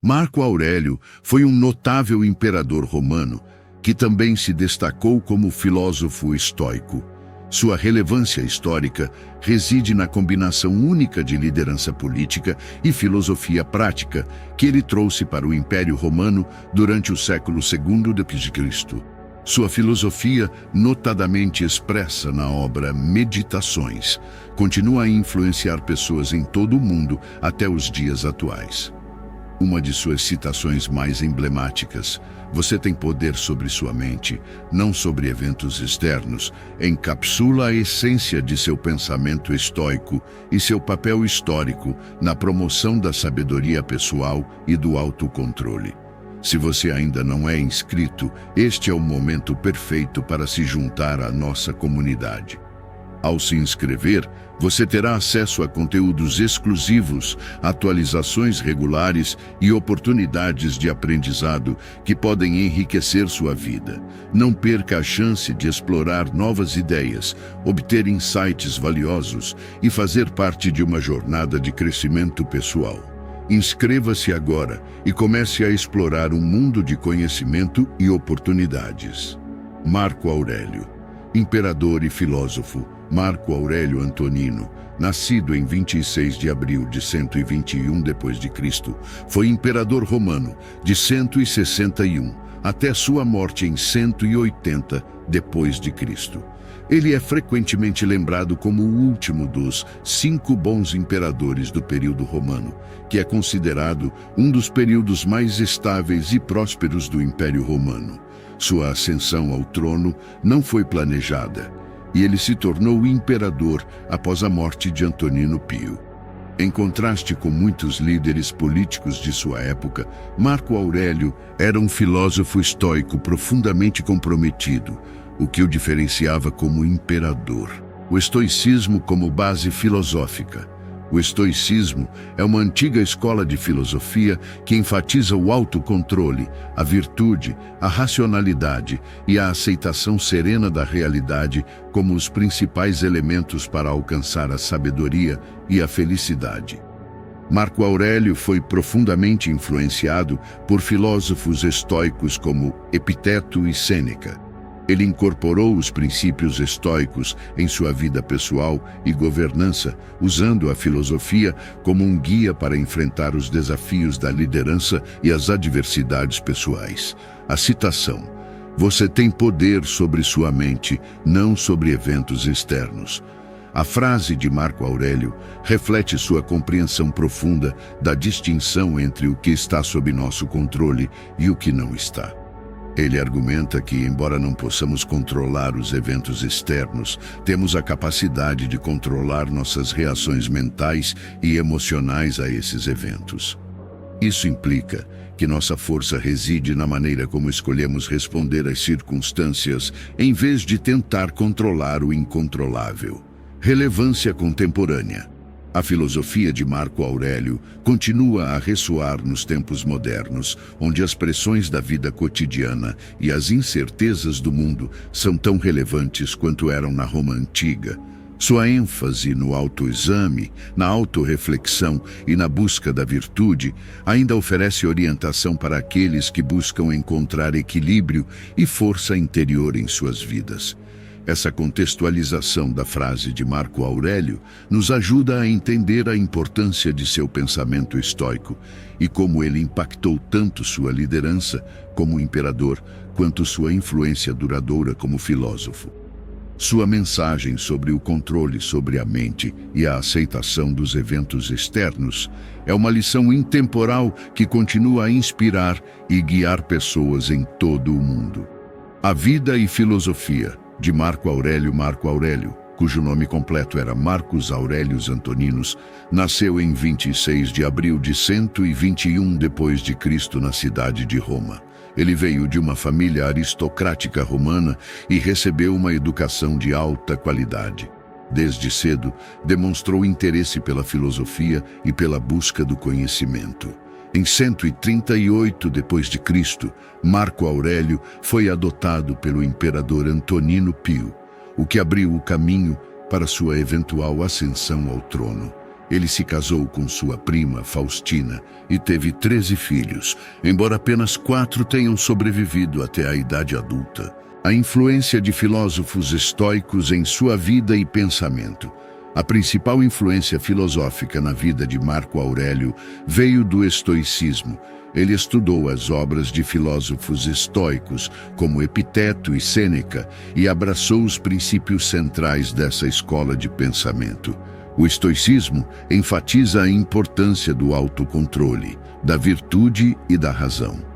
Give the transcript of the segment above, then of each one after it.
Marco Aurélio foi um notável imperador romano que também se destacou como filósofo estoico. Sua relevância histórica reside na combinação única de liderança política e filosofia prática que ele trouxe para o Império Romano durante o século II d.C. Sua filosofia, notadamente expressa na obra Meditações, continua a influenciar pessoas em todo o mundo até os dias atuais. Uma de suas citações mais emblemáticas, "Você tem poder sobre sua mente, não sobre eventos externos", encapsula a essência de seu pensamento estoico e seu papel histórico na promoção da sabedoria pessoal e do autocontrole. Se você ainda não é inscrito, este é o momento perfeito para se juntar à nossa comunidade. Ao se inscrever, você terá acesso a conteúdos exclusivos, atualizações regulares e oportunidades de aprendizado que podem enriquecer sua vida. Não perca a chance de explorar novas ideias, obter insights valiosos e fazer parte de uma jornada de crescimento pessoal. Inscreva-se agora e comece a explorar um mundo de conhecimento e oportunidades. Marco Aurélio, imperador e filósofo. Marco Aurélio Antonino, nascido em 26 de abril de 121 d.C., foi imperador romano de 161 até sua morte em 180 d.C. Ele é frequentemente lembrado como o último dos 5 bons imperadores do período romano, que é considerado um dos períodos mais estáveis e prósperos do Império Romano. Sua ascensão ao trono não foi planejada, e ele se tornou imperador após a morte de Antonino Pio. Em contraste com muitos líderes políticos de sua época, Marco Aurélio era um filósofo estoico profundamente comprometido, o que o diferenciava como imperador. O estoicismo como base filosófica. O estoicismo é uma antiga escola de filosofia que enfatiza o autocontrole, a virtude, a racionalidade e a aceitação serena da realidade como os principais elementos para alcançar a sabedoria e a felicidade. Marco Aurélio foi profundamente influenciado por filósofos estoicos como Epiteto e Sêneca. Ele incorporou os princípios estoicos em sua vida pessoal e governança, usando a filosofia como um guia para enfrentar os desafios da liderança e as adversidades pessoais. A citação: "Você tem poder sobre sua mente, não sobre eventos externos." A frase de Marco Aurélio reflete sua compreensão profunda da distinção entre o que está sob nosso controle e o que não está. Ele argumenta que, embora não possamos controlar os eventos externos, temos a capacidade de controlar nossas reações mentais e emocionais a esses eventos. Isso implica que nossa força reside na maneira como escolhemos responder às circunstâncias, em vez de tentar controlar o incontrolável. Relevância contemporânea. A filosofia de Marco Aurélio continua a ressoar nos tempos modernos, onde as pressões da vida cotidiana e as incertezas do mundo são tão relevantes quanto eram na Roma antiga. Sua ênfase no autoexame, na autorreflexão e na busca da virtude ainda oferece orientação para aqueles que buscam encontrar equilíbrio e força interior em suas vidas. Essa contextualização da frase de Marco Aurélio nos ajuda a entender a importância de seu pensamento estoico e como ele impactou tanto sua liderança como imperador, quanto sua influência duradoura como filósofo. Sua mensagem sobre o controle sobre a mente e a aceitação dos eventos externos é uma lição intemporal que continua a inspirar e guiar pessoas em todo o mundo. A Vida e Filosofia, de Marco Aurélio. Marco Aurélio, cujo nome completo era Marcus Aurelius Antoninus, nasceu em 26 de abril de 121 d.C. na cidade de Roma. Ele veio de uma família aristocrática romana e recebeu uma educação de alta qualidade. Desde cedo, demonstrou interesse pela filosofia e pela busca do conhecimento. Em 138 d.C., Marco Aurélio foi adotado pelo imperador Antonino Pio, o que abriu o caminho para sua eventual ascensão ao trono. Ele se casou com sua prima Faustina e teve 13 filhos, embora apenas 4 tenham sobrevivido até a idade adulta. A influência de filósofos estoicos em sua vida e pensamento. A principal influência filosófica na vida de Marco Aurélio veio do estoicismo. Ele estudou as obras de filósofos estoicos, como Epiteto e Sêneca, e abraçou os princípios centrais dessa escola de pensamento. O estoicismo enfatiza a importância do autocontrole, da virtude e da razão.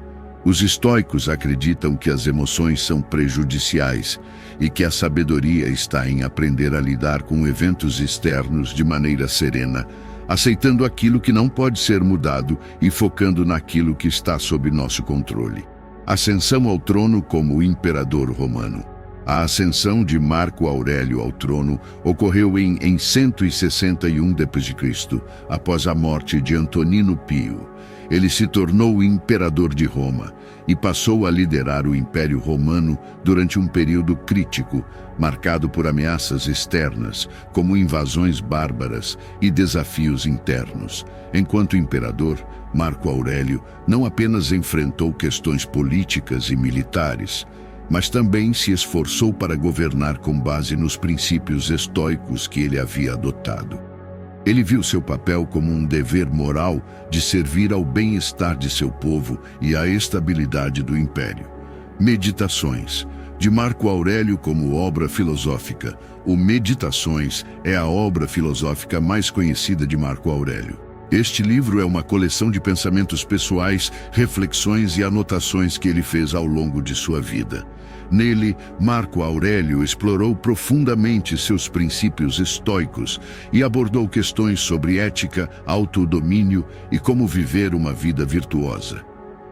Os estoicos acreditam que as emoções são prejudiciais e que a sabedoria está em aprender a lidar com eventos externos de maneira serena, aceitando aquilo que não pode ser mudado e focando naquilo que está sob nosso controle. Ascensão ao trono como imperador romano. A ascensão de Marco Aurélio ao trono ocorreu em 161 d.C., após a morte de Antonino Pio. Ele se tornou imperador de Roma e passou a liderar o Império Romano durante um período crítico, marcado por ameaças externas, como invasões bárbaras e desafios internos. Enquanto imperador, Marco Aurélio não apenas enfrentou questões políticas e militares, mas também se esforçou para governar com base nos princípios estoicos que ele havia adotado. Ele viu seu papel como um dever moral de servir ao bem-estar de seu povo e à estabilidade do império. Meditações. De Marco Aurélio como obra filosófica. O Meditações é a obra filosófica mais conhecida de Marco Aurélio. Este livro é uma coleção de pensamentos pessoais, reflexões e anotações que ele fez ao longo de sua vida. Nele, Marco Aurélio explorou profundamente seus princípios estoicos e abordou questões sobre ética, autodomínio e como viver uma vida virtuosa.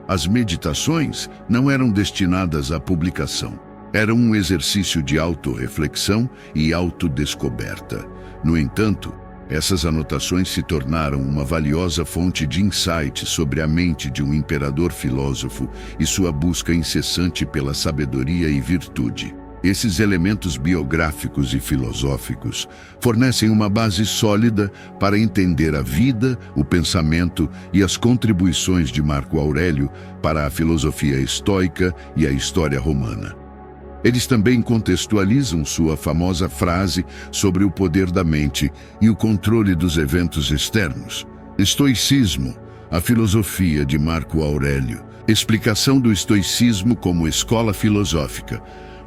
As meditações não eram destinadas à publicação. Eram um exercício de autorreflexão e autodescoberta. No entanto, essas anotações se tornaram uma valiosa fonte de insight sobre a mente de um imperador filósofo e sua busca incessante pela sabedoria e virtude. Esses elementos biográficos e filosóficos fornecem uma base sólida para entender a vida, o pensamento e as contribuições de Marco Aurélio para a filosofia estoica e a história romana. Eles também contextualizam sua famosa frase sobre o poder da mente e o controle dos eventos externos. Estoicismo, a filosofia de Marco Aurélio. Explicação do estoicismo como escola filosófica.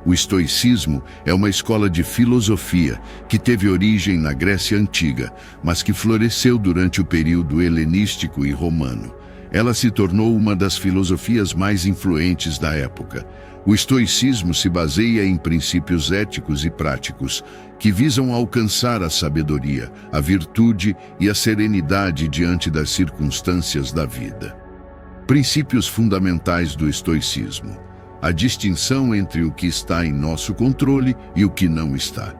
O estoicismo é uma escola de filosofia que teve origem na Grécia Antiga, mas que floresceu durante o período helenístico e romano. Ela se tornou uma das filosofias mais influentes da época. O estoicismo se baseia em princípios éticos e práticos que visam alcançar a sabedoria, a virtude e a serenidade diante das circunstâncias da vida. Princípios fundamentais do estoicismo. A distinção entre o que está em nosso controle e o que não está.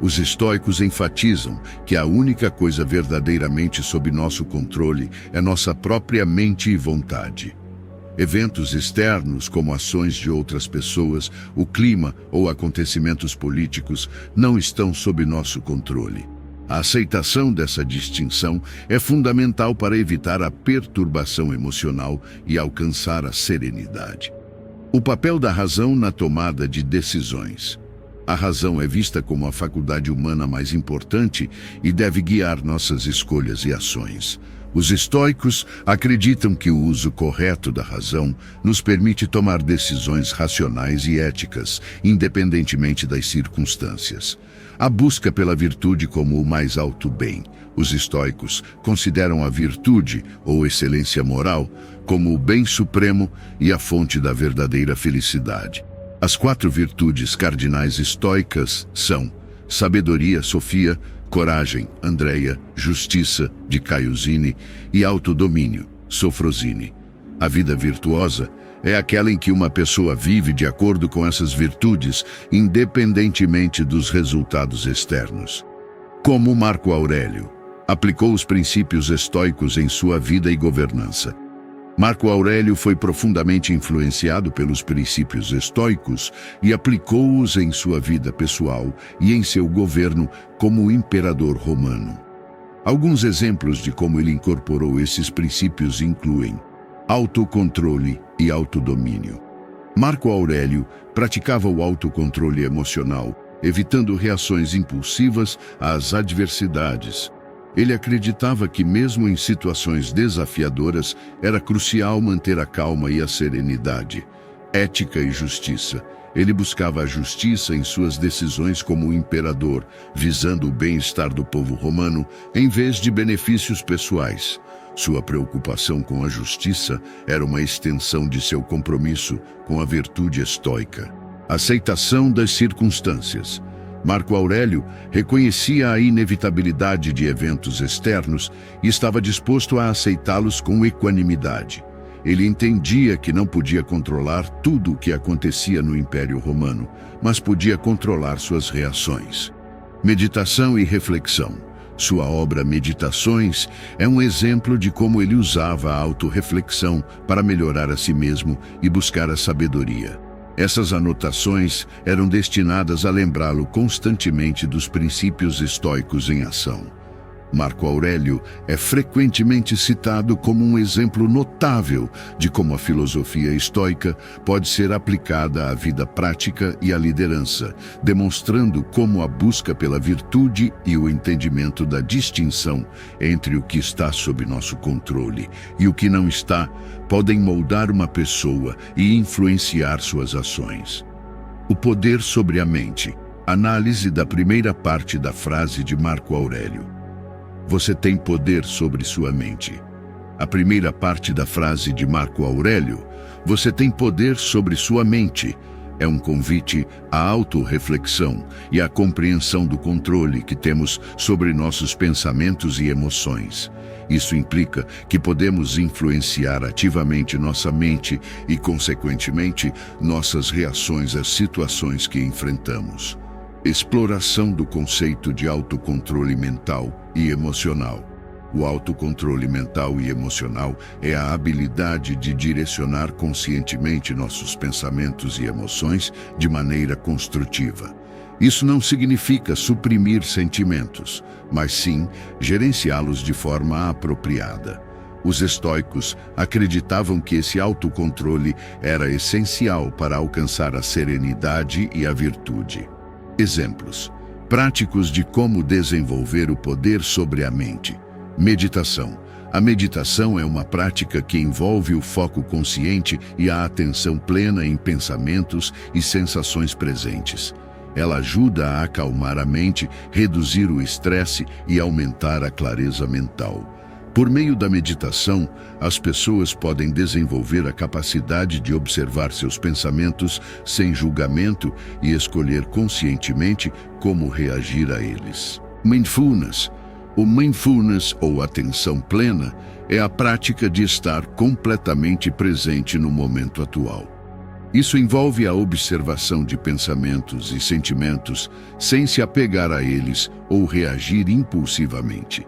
Os estoicos enfatizam que a única coisa verdadeiramente sob nosso controle é nossa própria mente e vontade. Eventos externos, como ações de outras pessoas, o clima ou acontecimentos políticos, não estão sob nosso controle. A aceitação dessa distinção é fundamental para evitar a perturbação emocional e alcançar a serenidade. O papel da razão na tomada de decisões. A razão é vista como a faculdade humana mais importante e deve guiar nossas escolhas e ações. Os estoicos acreditam que o uso correto da razão nos permite tomar decisões racionais e éticas, independentemente das circunstâncias. A busca pela virtude como o mais alto bem. Os estoicos consideram a virtude, ou excelência moral, como o bem supremo e a fonte da verdadeira felicidade. As 4 virtudes cardinais estoicas são sabedoria, Sofia, coragem, Andreia, justiça, de Caio Zine, e autodomínio, Sofrosine. A vida virtuosa é aquela em que uma pessoa vive de acordo com essas virtudes, independentemente dos resultados externos. Como Marco Aurélio aplicou os princípios estoicos em sua vida e governança. Marco Aurélio foi profundamente influenciado pelos princípios estoicos e aplicou-os em sua vida pessoal e em seu governo como imperador romano. Alguns exemplos de como ele incorporou esses princípios incluem autocontrole e autodomínio. Marco Aurélio praticava o autocontrole emocional, evitando reações impulsivas às adversidades. Ele acreditava que, mesmo em situações desafiadoras, era crucial manter a calma e a serenidade. Ética e justiça. Ele buscava a justiça em suas decisões como imperador, visando o bem-estar do povo romano em vez de benefícios pessoais. Sua preocupação com a justiça era uma extensão de seu compromisso com a virtude estoica. Aceitação das circunstâncias. Marco Aurélio reconhecia a inevitabilidade de eventos externos e estava disposto a aceitá-los com equanimidade. Ele entendia que não podia controlar tudo o que acontecia no Império Romano, mas podia controlar suas reações. Meditação e reflexão. Sua obra Meditações é um exemplo de como ele usava a autorreflexão para melhorar a si mesmo e buscar a sabedoria. Essas anotações eram destinadas a lembrá-lo constantemente dos princípios estoicos em ação. Marco Aurélio é frequentemente citado como um exemplo notável de como a filosofia estoica pode ser aplicada à vida prática e à liderança, demonstrando como a busca pela virtude e o entendimento da distinção entre o que está sob nosso controle e o que não está podem moldar uma pessoa e influenciar suas ações. O poder sobre a mente. Análise da primeira parte da frase de Marco Aurélio. Você tem poder sobre sua mente. A primeira parte da frase de Marco Aurélio, você tem poder sobre sua mente, é um convite à autorreflexão e à compreensão do controle que temos sobre nossos pensamentos e emoções. Isso implica que podemos influenciar ativamente nossa mente e, consequentemente, nossas reações às situações que enfrentamos. Exploração do conceito de autocontrole mental e emocional. O autocontrole mental e emocional é a habilidade de direcionar conscientemente nossos pensamentos e emoções de maneira construtiva. Isso não significa suprimir sentimentos, mas sim gerenciá-los de forma apropriada. Os estoicos acreditavam que esse autocontrole era essencial para alcançar a serenidade e a virtude. Exemplos práticos de como desenvolver o poder sobre a mente. Meditação. A meditação é uma prática que envolve o foco consciente e a atenção plena em pensamentos e sensações presentes. Ela ajuda a acalmar a mente, reduzir o estresse e aumentar a clareza mental. Por meio da meditação, as pessoas podem desenvolver a capacidade de observar seus pensamentos sem julgamento e escolher conscientemente como reagir a eles. Mindfulness. O mindfulness, ou atenção plena, é a prática de estar completamente presente no momento atual. Isso envolve a observação de pensamentos e sentimentos sem se apegar a eles ou reagir impulsivamente.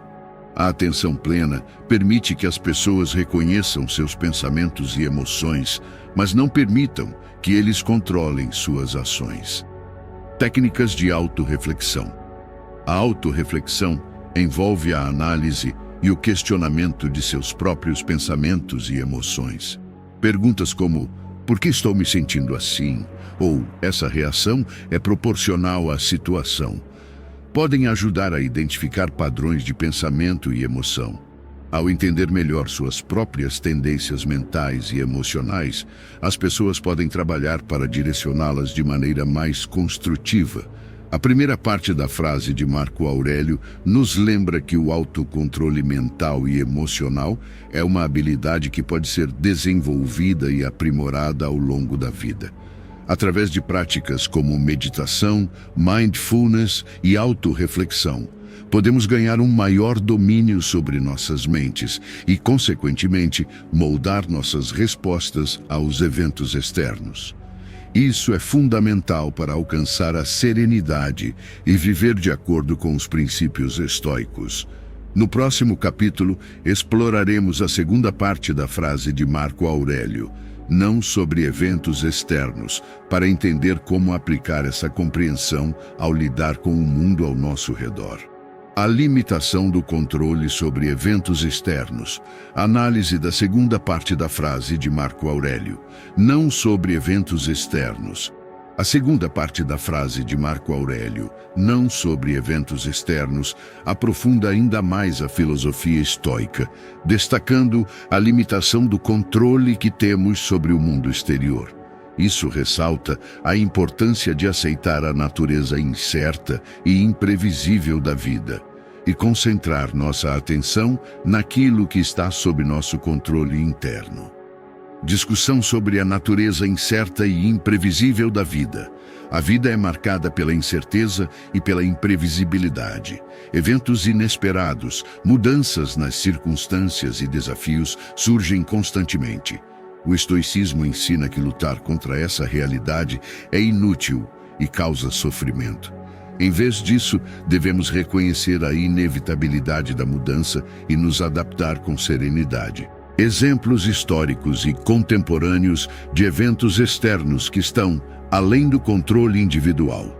A atenção plena permite que as pessoas reconheçam seus pensamentos e emoções, mas não permitam que eles controlem suas ações. Técnicas de autorreflexão. A autorreflexão envolve a análise e o questionamento de seus próprios pensamentos e emoções. Perguntas como: por que estou me sentindo assim? Ou essa reação é proporcional à situação? Podem ajudar a identificar padrões de pensamento e emoção. Ao entender melhor suas próprias tendências mentais e emocionais, as pessoas podem trabalhar para direcioná-las de maneira mais construtiva. A primeira parte da frase de Marco Aurélio nos lembra que o autocontrole mental e emocional é uma habilidade que pode ser desenvolvida e aprimorada ao longo da vida. Através de práticas como meditação, mindfulness e autorreflexão, podemos ganhar um maior domínio sobre nossas mentes e, consequentemente, moldar nossas respostas aos eventos externos. Isso é fundamental para alcançar a serenidade e viver de acordo com os princípios estoicos. No próximo capítulo, exploraremos a segunda parte da frase de Marco Aurélio, não sobre eventos externos, para entender como aplicar essa compreensão ao lidar com o mundo ao nosso redor. A limitação do controle sobre eventos externos. Análise da segunda parte da frase de Marco Aurélio. Não sobre eventos externos. A segunda parte da frase de Marco Aurélio, não sobre eventos externos, aprofunda ainda mais a filosofia estoica, destacando a limitação do controle que temos sobre o mundo exterior. Isso ressalta a importância de aceitar a natureza incerta e imprevisível da vida e concentrar nossa atenção naquilo que está sob nosso controle interno. Discussão sobre a natureza incerta e imprevisível da vida. A vida é marcada pela incerteza e pela imprevisibilidade. Eventos inesperados, mudanças nas circunstâncias e desafios surgem constantemente. O estoicismo ensina que lutar contra essa realidade é inútil e causa sofrimento. Em vez disso, devemos reconhecer a inevitabilidade da mudança e nos adaptar com serenidade. Exemplos históricos e contemporâneos de eventos externos que estão além do controle individual.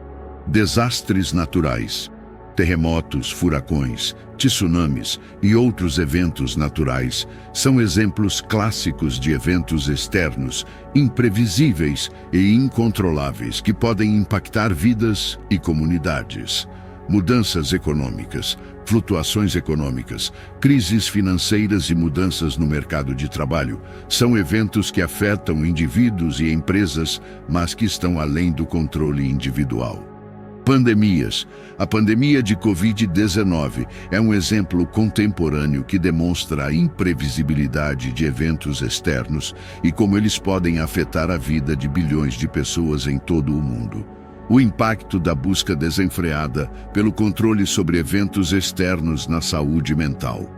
Desastres naturais. Terremotos, furacões, tsunamis e outros eventos naturais são exemplos clássicos de eventos externos, imprevisíveis e incontroláveis que podem impactar vidas e comunidades. Mudanças econômicas, flutuações econômicas, crises financeiras e mudanças no mercado de trabalho são eventos que afetam indivíduos e empresas, mas que estão além do controle individual. Pandemias. A pandemia de Covid-19 é um exemplo contemporâneo que demonstra a imprevisibilidade de eventos externos e como eles podem afetar a vida de bilhões de pessoas em todo o mundo. O impacto da busca desenfreada pelo controle sobre eventos externos na saúde mental.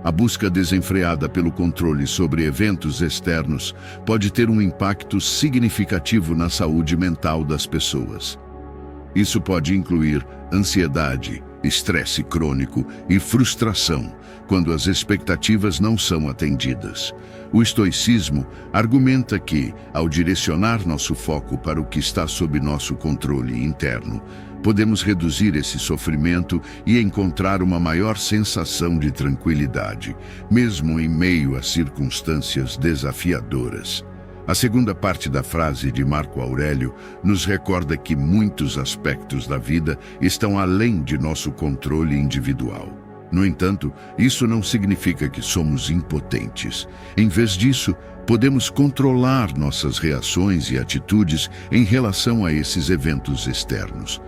A busca desenfreada pelo controle sobre eventos externos pode ter um impacto significativo na saúde mental das pessoas. Isso pode incluir ansiedade, estresse crônico e frustração, quando as expectativas não são atendidas. O estoicismo argumenta que, ao direcionar nosso foco para o que está sob nosso controle interno, podemos reduzir esse sofrimento e encontrar uma maior sensação de tranquilidade, mesmo em meio a circunstâncias desafiadoras. A segunda parte da frase de Marco Aurélio nos recorda que muitos aspectos da vida estão além de nosso controle individual. No entanto, isso não significa que somos impotentes. Em vez disso, podemos controlar nossas reações e atitudes em relação a esses eventos externos.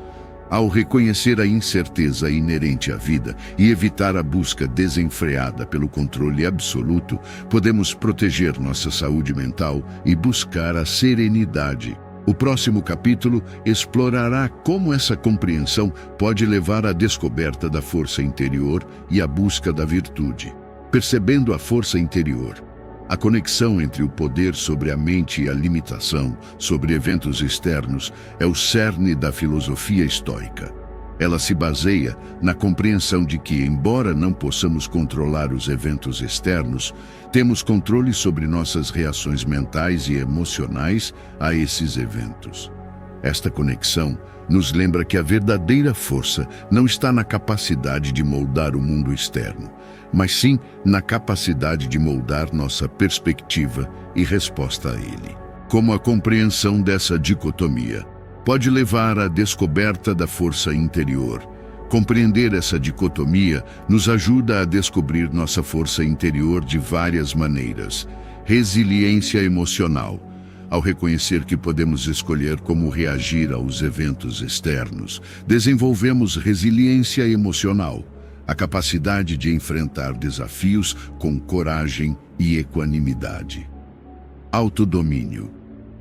Ao reconhecer a incerteza inerente à vida e evitar a busca desenfreada pelo controle absoluto, podemos proteger nossa saúde mental e buscar a serenidade. O próximo capítulo explorará como essa compreensão pode levar à descoberta da força interior e à busca da virtude. Percebendo a força interior. A conexão entre o poder sobre a mente e a limitação sobre eventos externos é o cerne da filosofia estoica. Ela se baseia na compreensão de que, embora não possamos controlar os eventos externos, temos controle sobre nossas reações mentais e emocionais a esses eventos. Esta conexão nos lembra que a verdadeira força não está na capacidade de moldar o mundo externo, mas sim na capacidade de moldar nossa perspectiva e resposta a ele. Como a compreensão dessa dicotomia pode levar à descoberta da força interior. Compreender essa dicotomia nos ajuda a descobrir nossa força interior de várias maneiras. Resiliência emocional. Ao reconhecer que podemos escolher como reagir aos eventos externos, desenvolvemos resiliência emocional, a capacidade de enfrentar desafios com coragem e equanimidade. Autodomínio.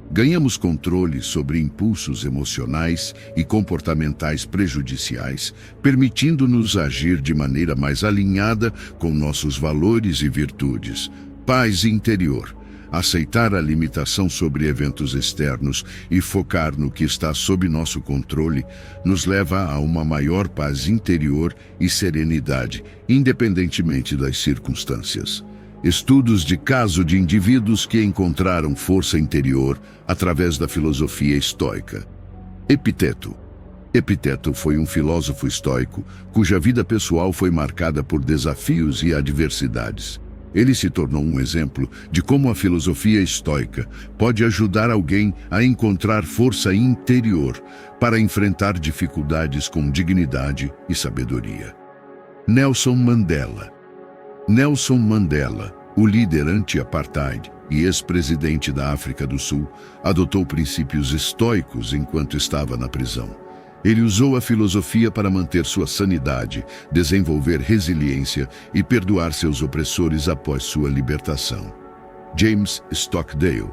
Ganhamos controle sobre impulsos emocionais e comportamentais prejudiciais, permitindo-nos agir de maneira mais alinhada com nossos valores e virtudes. Paz interior. Aceitar a limitação sobre eventos externos e focar no que está sob nosso controle nos leva a uma maior paz interior e serenidade, independentemente das circunstâncias. Estudos de caso de indivíduos que encontraram força interior através da filosofia estoica. Epiteto. Epiteto foi um filósofo estoico cuja vida pessoal foi marcada por desafios e adversidades. Ele se tornou um exemplo de como a filosofia estoica pode ajudar alguém a encontrar força interior para enfrentar dificuldades com dignidade e sabedoria. Nelson Mandela. Nelson Mandela, o líder anti-apartheid e ex-presidente da África do Sul, adotou princípios estoicos enquanto estava na prisão. Ele usou a filosofia para manter sua sanidade, desenvolver resiliência e perdoar seus opressores após sua libertação. James Stockdale.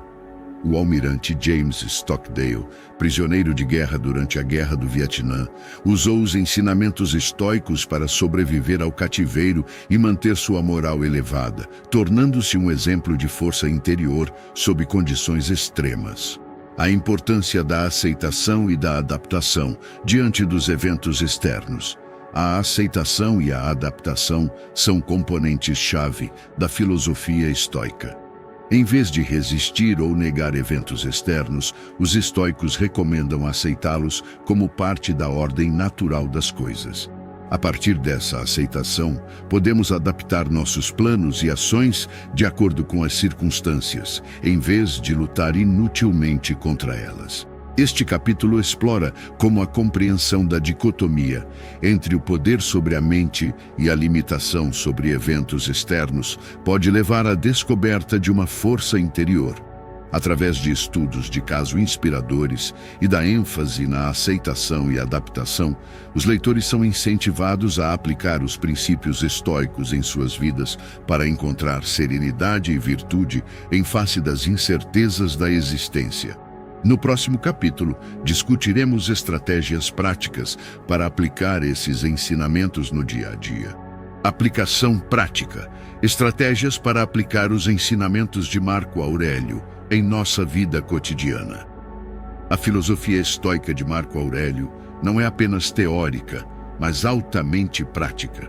O almirante James Stockdale, prisioneiro de guerra durante a Guerra do Vietnã, usou os ensinamentos estoicos para sobreviver ao cativeiro e manter sua moral elevada, tornando-se um exemplo de força interior sob condições extremas. A importância da aceitação e da adaptação diante dos eventos externos. A aceitação e a adaptação são componentes-chave da filosofia estoica. Em vez de resistir ou negar eventos externos, os estoicos recomendam aceitá-los como parte da ordem natural das coisas. A partir dessa aceitação, podemos adaptar nossos planos e ações de acordo com as circunstâncias, em vez de lutar inutilmente contra elas. Este capítulo explora como a compreensão da dicotomia entre o poder sobre a mente e a limitação sobre eventos externos pode levar à descoberta de uma força interior. Através de estudos de caso inspiradores e da ênfase na aceitação e adaptação, os leitores são incentivados a aplicar os princípios estoicos em suas vidas para encontrar serenidade e virtude em face das incertezas da existência. No próximo capítulo, discutiremos estratégias práticas para aplicar esses ensinamentos no dia a dia. Aplicação prática. Estratégias para aplicar os ensinamentos de Marco Aurélio em nossa vida cotidiana. A filosofia estoica de Marco Aurélio não é apenas teórica, mas altamente prática.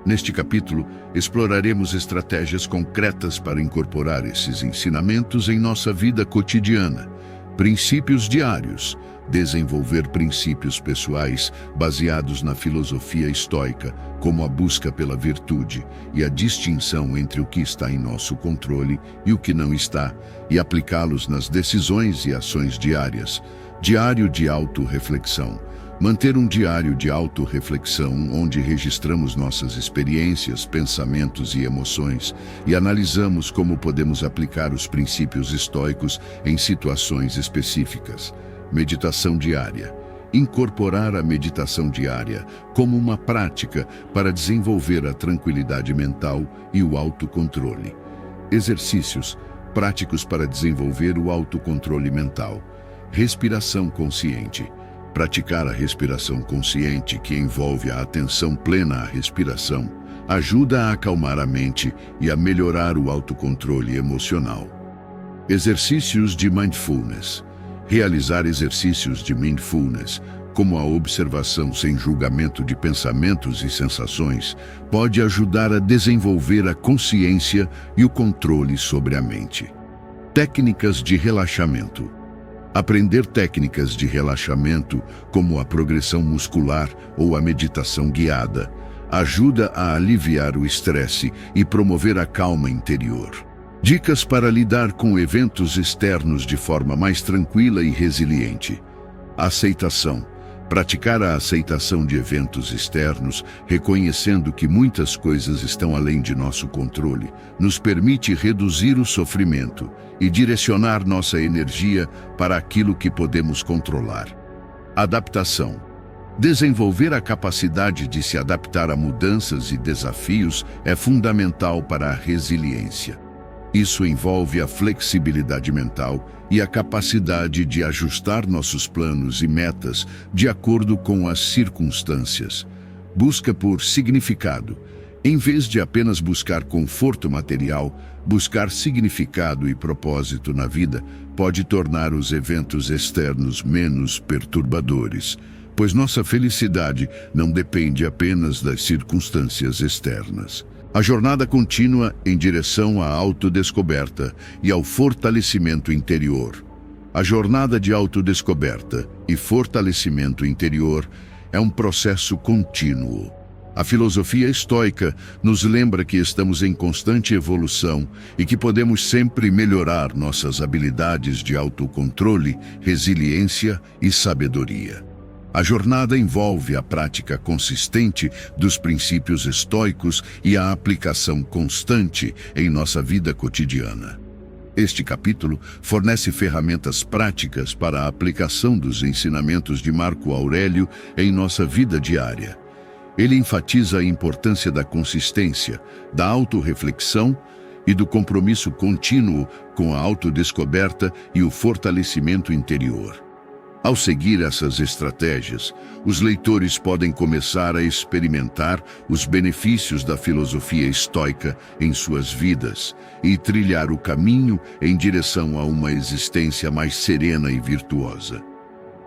Neste capítulo, exploraremos estratégias concretas para incorporar esses ensinamentos em nossa vida cotidiana. Princípios diários. Desenvolver princípios pessoais baseados na filosofia estoica, como a busca pela virtude e a distinção entre o que está em nosso controle e o que não está, e aplicá-los nas decisões e ações diárias. Diário de autorreflexão. Manter um diário de autorreflexão onde registramos nossas experiências, pensamentos e emoções e analisamos como podemos aplicar os princípios estoicos em situações específicas. Meditação diária. Incorporar a meditação diária como uma prática para desenvolver a tranquilidade mental e o autocontrole. Exercícios práticos para desenvolver o autocontrole mental. Respiração consciente. Praticar a respiração consciente, que envolve a atenção plena à respiração, ajuda a acalmar a mente e a melhorar o autocontrole emocional. Exercícios de mindfulness. Realizar exercícios de mindfulness, como a observação sem julgamento de pensamentos e sensações, pode ajudar a desenvolver a consciência e o controle sobre a mente. Técnicas de relaxamento. Aprender técnicas de relaxamento, como a progressão muscular ou a meditação guiada, ajuda a aliviar o estresse e promover a calma interior. Dicas para lidar com eventos externos de forma mais tranquila e resiliente. Aceitação. Praticar a aceitação de eventos externos, reconhecendo que muitas coisas estão além de nosso controle, nos permite reduzir o sofrimento e direcionar nossa energia para aquilo que podemos controlar. Adaptação. Desenvolver a capacidade de se adaptar a mudanças e desafios é fundamental para a resiliência. Isso envolve a flexibilidade mental e a capacidade de ajustar nossos planos e metas de acordo com as circunstâncias. Busca por significado. Em vez de apenas buscar conforto material, buscar significado e propósito na vida pode tornar os eventos externos menos perturbadores, pois nossa felicidade não depende apenas das circunstâncias externas. A jornada contínua em direção à autodescoberta e ao fortalecimento interior. A jornada de autodescoberta e fortalecimento interior é um processo contínuo. A filosofia estoica nos lembra que estamos em constante evolução e que podemos sempre melhorar nossas habilidades de autocontrole, resiliência e sabedoria. A jornada envolve a prática consistente dos princípios estoicos e a aplicação constante em nossa vida cotidiana. Este capítulo fornece ferramentas práticas para a aplicação dos ensinamentos de Marco Aurélio em nossa vida diária. Ele enfatiza a importância da consistência, da autorreflexão e do compromisso contínuo com a autodescoberta e o fortalecimento interior. Ao seguir essas estratégias, os leitores podem começar a experimentar os benefícios da filosofia estoica em suas vidas e trilhar o caminho em direção a uma existência mais serena e virtuosa.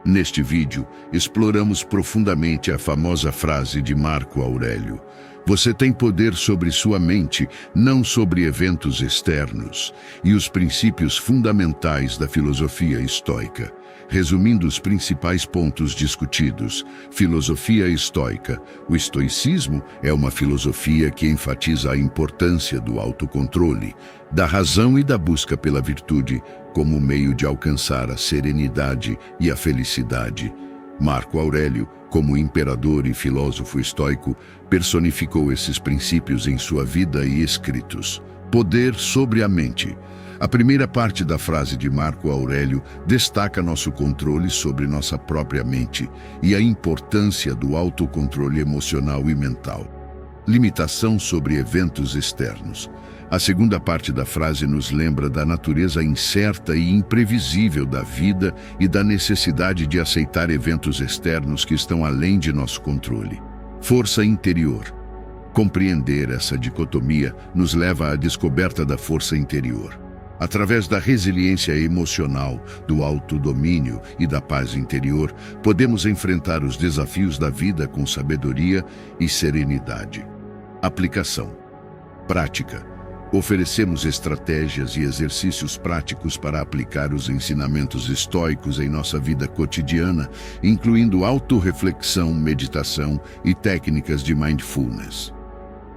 Neste vídeo, exploramos profundamente a famosa frase de Marco Aurélio: "Você tem poder sobre sua mente, não sobre eventos externos", e os princípios fundamentais da filosofia estoica. Resumindo os principais pontos discutidos: filosofia estoica. O estoicismo é uma filosofia que enfatiza a importância do autocontrole, da razão e da busca pela virtude como meio de alcançar a serenidade e a felicidade. Marco Aurélio, como imperador e filósofo estoico, personificou esses princípios em sua vida e escritos. Poder sobre a mente. A primeira parte da frase de Marco Aurélio destaca nosso controle sobre nossa própria mente e a importância do autocontrole emocional e mental. Limitação sobre eventos externos. A segunda parte da frase nos lembra da natureza incerta e imprevisível da vida e da necessidade de aceitar eventos externos que estão além de nosso controle. Força interior. Compreender essa dicotomia nos leva à descoberta da força interior. Através da resiliência emocional, do autodomínio e da paz interior, podemos enfrentar os desafios da vida com sabedoria e serenidade. Aplicação. Prática. Oferecemos estratégias e exercícios práticos para aplicar os ensinamentos estoicos em nossa vida cotidiana, incluindo autorreflexão, meditação e técnicas de mindfulness.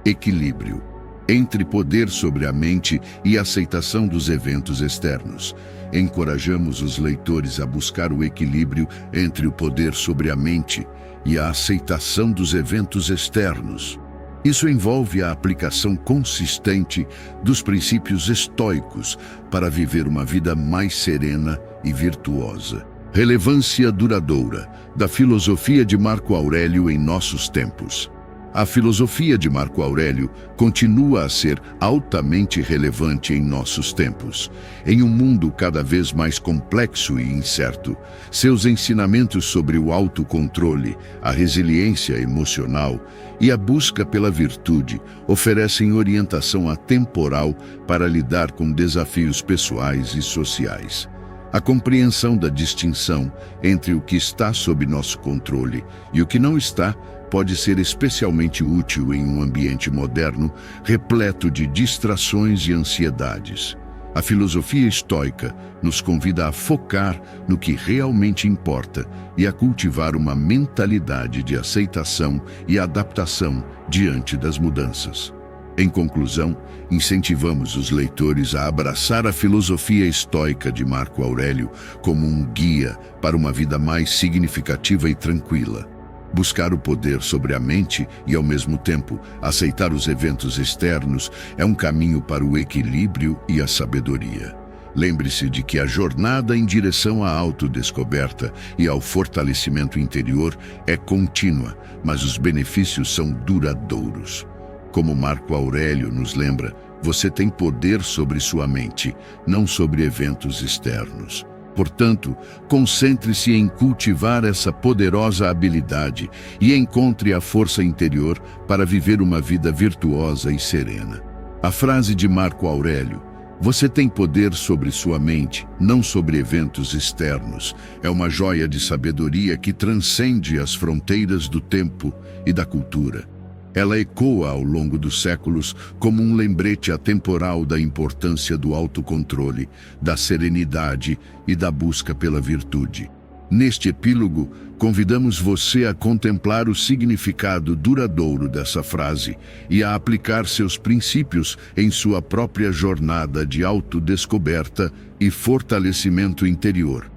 Equilíbrio. Entre poder sobre a mente e aceitação dos eventos externos. Encorajamos os leitores a buscar o equilíbrio entre o poder sobre a mente e a aceitação dos eventos externos. Isso envolve a aplicação consistente dos princípios estoicos para viver uma vida mais serena e virtuosa. Relevância duradoura da filosofia de Marco Aurélio em nossos tempos. A filosofia de Marco Aurélio continua a ser altamente relevante em nossos tempos. Em um mundo cada vez mais complexo e incerto, seus ensinamentos sobre o autocontrole, a resiliência emocional e a busca pela virtude oferecem orientação atemporal para lidar com desafios pessoais e sociais. A compreensão da distinção entre o que está sob nosso controle e o que não está pode ser especialmente útil em um ambiente moderno repleto de distrações e ansiedades. A filosofia estoica nos convida a focar no que realmente importa e a cultivar uma mentalidade de aceitação e adaptação diante das mudanças. Em conclusão, incentivamos os leitores a abraçar a filosofia estoica de Marco Aurélio como um guia para uma vida mais significativa e tranquila. Buscar o poder sobre a mente e, ao mesmo tempo, aceitar os eventos externos é um caminho para o equilíbrio e a sabedoria. Lembre-se de que a jornada em direção à autodescoberta e ao fortalecimento interior é contínua, mas os benefícios são duradouros. Como Marco Aurélio nos lembra, você tem poder sobre sua mente, não sobre eventos externos. Portanto, concentre-se em cultivar essa poderosa habilidade e encontre a força interior para viver uma vida virtuosa e serena. A frase de Marco Aurélio, "Você tem poder sobre sua mente, não sobre eventos externos", é uma joia de sabedoria que transcende as fronteiras do tempo e da cultura. Ela ecoa ao longo dos séculos como um lembrete atemporal da importância do autocontrole, da serenidade e da busca pela virtude. Neste epílogo, convidamos você a contemplar o significado duradouro dessa frase e a aplicar seus princípios em sua própria jornada de autodescoberta e fortalecimento interior.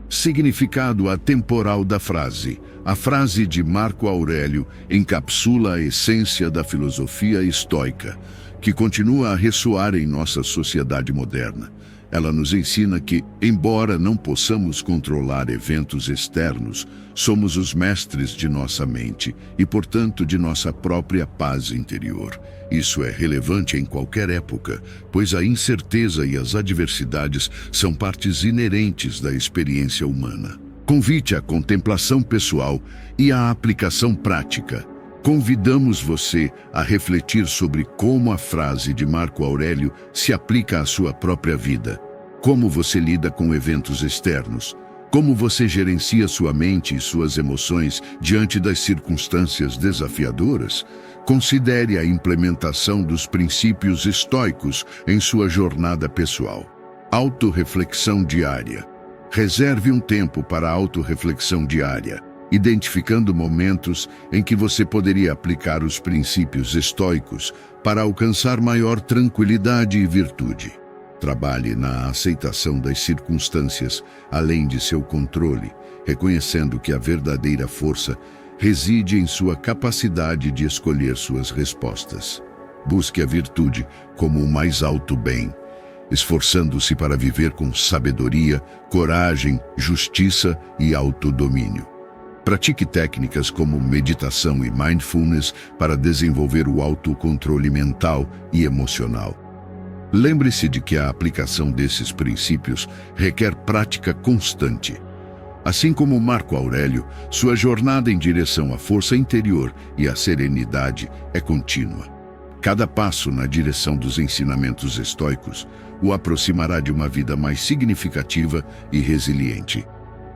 Significado atemporal da frase. A frase de Marco Aurélio encapsula a essência da filosofia estoica, que continua a ressoar em nossa sociedade moderna. Ela nos ensina que, embora não possamos controlar eventos externos, somos os mestres de nossa mente e, portanto, de nossa própria paz interior. Isso é relevante em qualquer época, pois a incerteza e as adversidades são partes inerentes da experiência humana. Convite à contemplação pessoal e à aplicação prática. Convidamos você a refletir sobre como a frase de Marco Aurélio se aplica à sua própria vida. Como você lida com eventos externos? Como você gerencia sua mente e suas emoções diante das circunstâncias desafiadoras? Considere a implementação dos princípios estoicos em sua jornada pessoal. Autorreflexão diária. Reserve um tempo para a autorreflexão diária, identificando momentos em que você poderia aplicar os princípios estoicos para alcançar maior tranquilidade e virtude. Trabalhe na aceitação das circunstâncias, além de seu controle, reconhecendo que a verdadeira força reside em sua capacidade de escolher suas respostas. Busque a virtude como o mais alto bem, esforçando-se para viver com sabedoria, coragem, justiça e autodomínio. Pratique técnicas como meditação e mindfulness para desenvolver o autocontrole mental e emocional. Lembre-se de que a aplicação desses princípios requer prática constante. Assim como Marco Aurélio, sua jornada em direção à força interior e à serenidade é contínua. Cada passo na direção dos ensinamentos estoicos o aproximará de uma vida mais significativa e resiliente.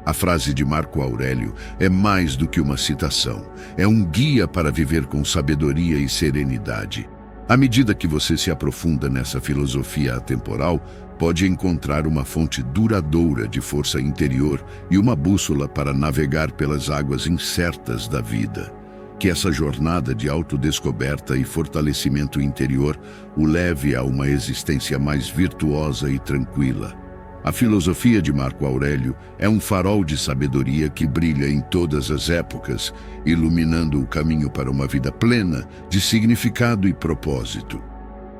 A frase de Marco Aurélio é mais do que uma citação, é um guia para viver com sabedoria e serenidade. À medida que você se aprofunda nessa filosofia atemporal, pode encontrar uma fonte duradoura de força interior e uma bússola para navegar pelas águas incertas da vida. Que essa jornada de autodescoberta e fortalecimento interior o leve a uma existência mais virtuosa e tranquila. A filosofia de Marco Aurélio é um farol de sabedoria que brilha em todas as épocas, iluminando o caminho para uma vida plena de significado e propósito.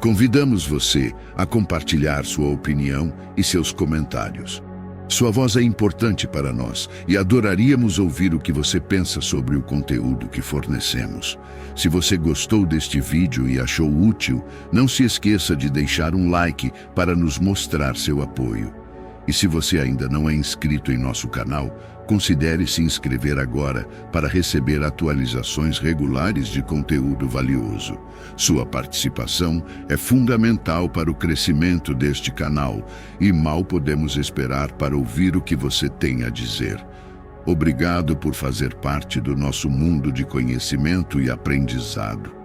Convidamos você a compartilhar sua opinião e seus comentários. Sua voz é importante para nós e adoraríamos ouvir o que você pensa sobre o conteúdo que fornecemos. Se você gostou deste vídeo e achou útil, não se esqueça de deixar um like para nos mostrar seu apoio. E se você ainda não é inscrito em nosso canal, considere se inscrever agora para receber atualizações regulares de conteúdo valioso. Sua participação é fundamental para o crescimento deste canal e mal podemos esperar para ouvir o que você tem a dizer. Obrigado por fazer parte do nosso mundo de conhecimento e aprendizado.